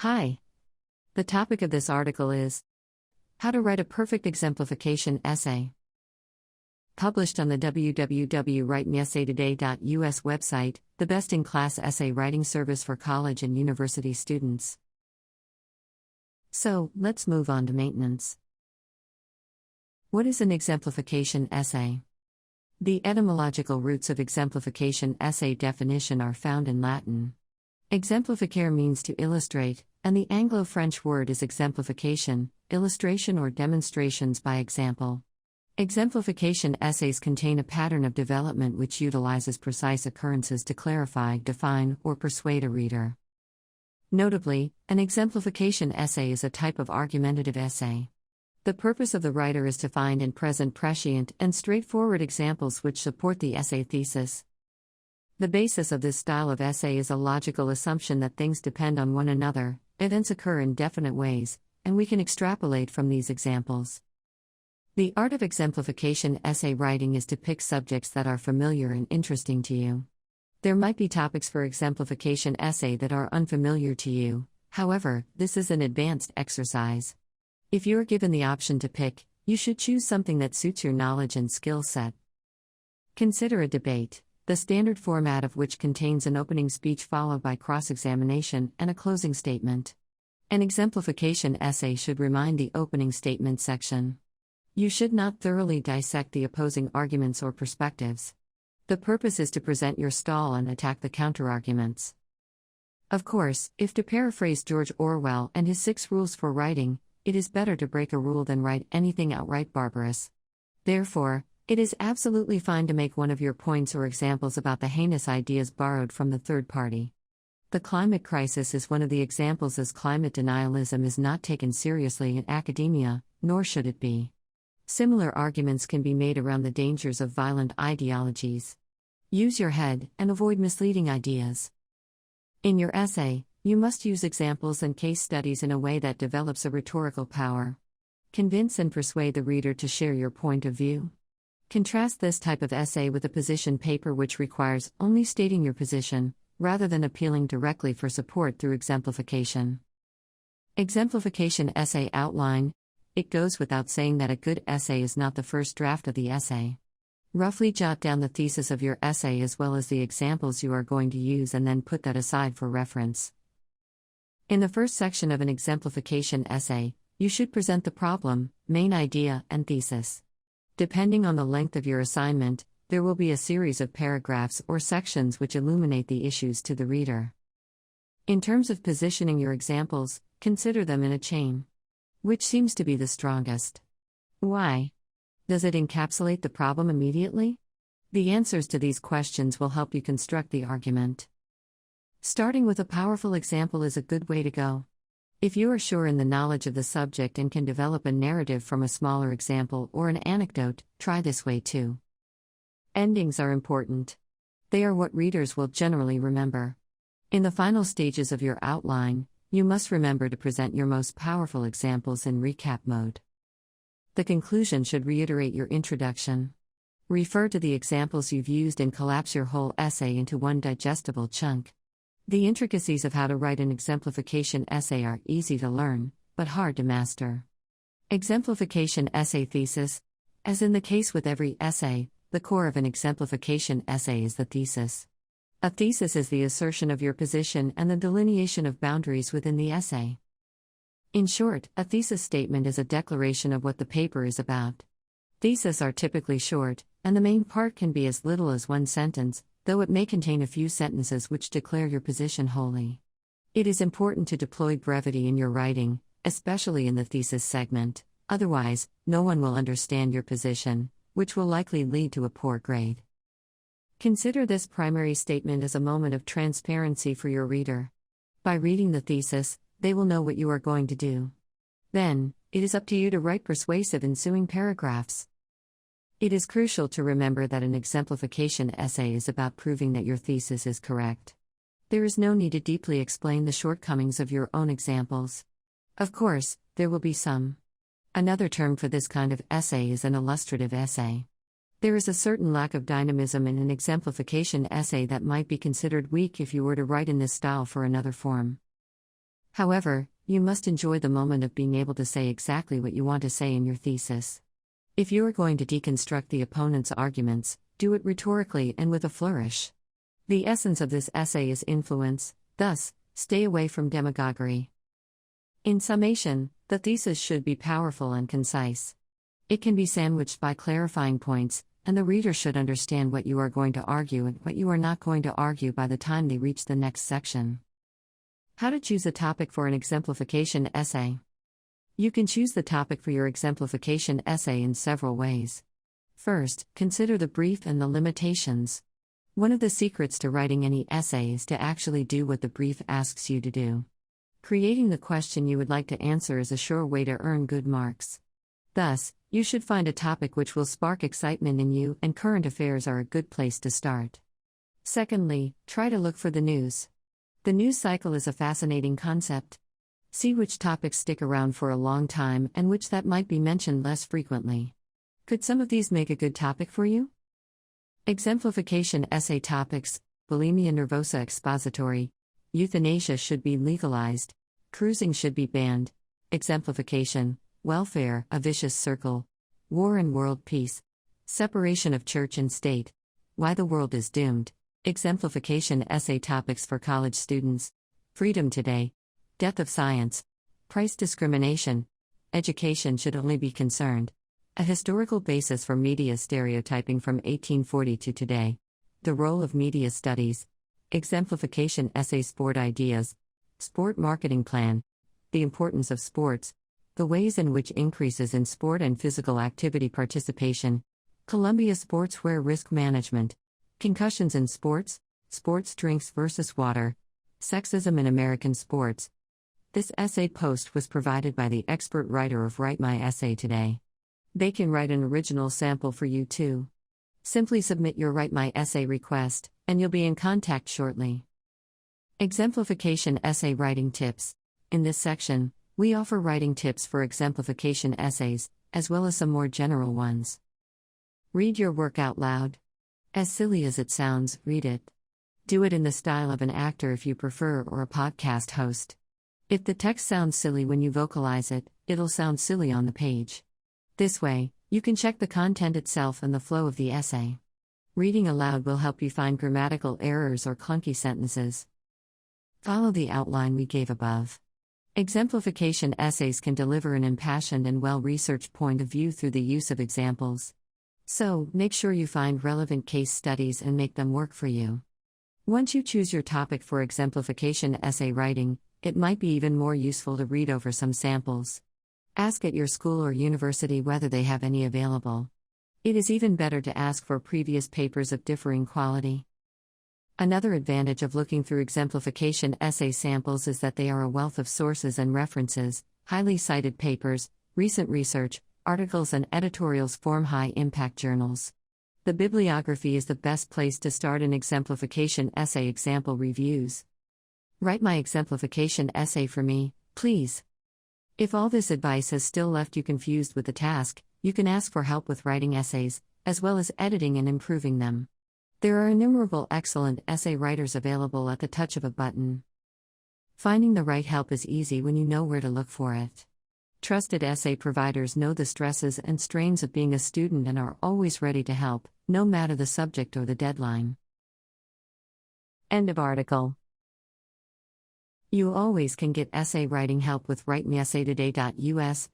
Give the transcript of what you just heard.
Hi. The topic of this article is How to Write a Perfect Exemplification Essay. Published on the www.writemeessaytoday.us website, the best-in-class essay writing service for college and university students. So, let's move on to maintenance. What is an exemplification essay? The etymological roots of exemplification essay definition are found in Latin. Exemplificare means to illustrate, and the Anglo-French word is exemplification, illustration or demonstrations by example. Exemplification essays contain a pattern of development which utilizes precise occurrences to clarify, define, or persuade a reader. Notably, an exemplification essay is a type of argumentative essay. The purpose of the writer is to find and present prescient and straightforward examples which support the essay thesis. The basis of this style of essay is a logical assumption that things depend on one another, events occur in definite ways, and we can extrapolate from these examples. The art of exemplification essay writing is to pick subjects that are familiar and interesting to you. There might be topics for exemplification essay that are unfamiliar to you, however, this is an advanced exercise. If you are given the option to pick, you should choose something that suits your knowledge and skill set. Consider a debate, the standard format of which contains an opening speech followed by cross-examination and a closing statement. An exemplification essay should remind the opening statement section. You should not thoroughly dissect the opposing arguments or perspectives. The purpose is to present your stall and attack the counterarguments. Of course, if to paraphrase George Orwell and his 6 rules for writing, it is better to break a rule than write anything outright barbarous. Therefore, it is absolutely fine to make one of your points or examples about the heinous ideas borrowed from the third party. The climate crisis is one of the examples, as climate denialism is not taken seriously in academia, nor should it be. Similar arguments can be made around the dangers of violent ideologies. Use your head and avoid misleading ideas. In your essay, you must use examples and case studies in a way that develops a rhetorical power. Convince and persuade the reader to share your point of view. Contrast this type of essay with a position paper which requires only stating your position, rather than appealing directly for support through exemplification. Exemplification essay outline. It goes without saying that a good essay is not the first draft of the essay. Roughly jot down the thesis of your essay as well as the examples you are going to use and then put that aside for reference. In the first section of an exemplification essay, you should present the problem, main idea, and thesis. Depending on the length of your assignment, there will be a series of paragraphs or sections which illuminate the issues to the reader. In terms of positioning your examples, consider them in a chain. Which seems to be the strongest? Why? Does it encapsulate the problem immediately? The answers to these questions will help you construct the argument. Starting with a powerful example is a good way to go. If you are sure in the knowledge of the subject and can develop a narrative from a smaller example or an anecdote, try this way too. Endings are important. They are what readers will generally remember. In the final stages of your outline, you must remember to present your most powerful examples in recap mode. The conclusion should reiterate your introduction. Refer to the examples you've used and collapse your whole essay into one digestible chunk. The intricacies of how to write an exemplification essay are easy to learn, but hard to master. Exemplification essay thesis. As in the case with every essay, the core of an exemplification essay is the thesis. A thesis is the assertion of your position and the delineation of boundaries within the essay. In short, a thesis statement is a declaration of what the paper is about. Theses are typically short, and the main part can be as little as one sentence, though it may contain a few sentences which declare your position wholly. It is important to deploy brevity in your writing, especially in the thesis segment, otherwise, no one will understand your position, which will likely lead to a poor grade. Consider this primary statement as a moment of transparency for your reader. By reading the thesis, they will know what you are going to do. Then, it is up to you to write persuasive ensuing paragraphs. It is crucial to remember that an exemplification essay is about proving that your thesis is correct. There is no need to deeply explain the shortcomings of your own examples. Of course, there will be some. Another term for this kind of essay is an illustrative essay. There is a certain lack of dynamism in an exemplification essay that might be considered weak if you were to write in this style for another form. However, you must enjoy the moment of being able to say exactly what you want to say in your thesis. If you are going to deconstruct the opponent's arguments, do it rhetorically and with a flourish. The essence of this essay is influence, thus, stay away from demagoguery. In summation, the thesis should be powerful and concise. It can be sandwiched by clarifying points, and the reader should understand what you are going to argue and what you are not going to argue by the time they reach the next section. How to choose a topic for an exemplification essay. You can choose the topic for your exemplification essay in several ways. First, consider the brief and the limitations. One of the secrets to writing any essay is to actually do what the brief asks you to do. Creating the question you would like to answer is a sure way to earn good marks. Thus, you should find a topic which will spark excitement in you, and current affairs are a good place to start. Secondly, try to look for the news. The news cycle is a fascinating concept. See which topics stick around for a long time and which that might be mentioned less frequently. Could some of these make a good topic for you? Exemplification essay topics: bulimia nervosa expository, euthanasia should be legalized, cruising should be banned, exemplification, welfare, a vicious circle, war and world peace, separation of church and state, why the world is doomed, exemplification essay topics for college students: freedom today, death of science, price discrimination, education should only be concerned, a historical basis for media stereotyping from 1840 to today, the role of media studies, exemplification essay sport ideas, sport marketing plan, the importance of sports, the ways in which increases in sport and physical activity participation, Columbia sportswear risk management, concussions in sports, sports drinks versus water, sexism in American sports. This essay post was provided by the expert writer of Write My Essay Today. They can write an original sample for you too. Simply submit your Write My Essay request, and you'll be in contact shortly. Exemplification essay writing tips. In this section, we offer writing tips for exemplification essays, as well as some more general ones. Read your work out loud. As silly as it sounds, read it. Do it in the style of an actor if you prefer, or a podcast host. If the text sounds silly when you vocalize it, it'll sound silly on the page. This way, you can check the content itself and the flow of the essay. Reading aloud will help you find grammatical errors or clunky sentences. Follow the outline we gave above. Exemplification essays can deliver an impassioned and well-researched point of view through the use of examples. So, make sure you find relevant case studies and make them work for you. Once you choose your topic for exemplification essay writing, it might be even more useful to read over some samples. Ask at your school or university whether they have any available. It is even better to ask for previous papers of differing quality. Another advantage of looking through exemplification essay samples is that they are a wealth of sources and references. Highly cited papers, recent research, articles and editorials form high-impact journals. The bibliography is the best place to start an exemplification essay example reviews. Write my exemplification essay for me, please. If all this advice has still left you confused with the task, you can ask for help with writing essays, as well as editing and improving them. There are innumerable excellent essay writers available at the touch of a button. Finding the right help is easy when you know where to look for it. Trusted essay providers know the stresses and strains of being a student and are always ready to help, no matter the subject or the deadline. End of article. You always can get essay writing help with WriteMeEssayToday.us,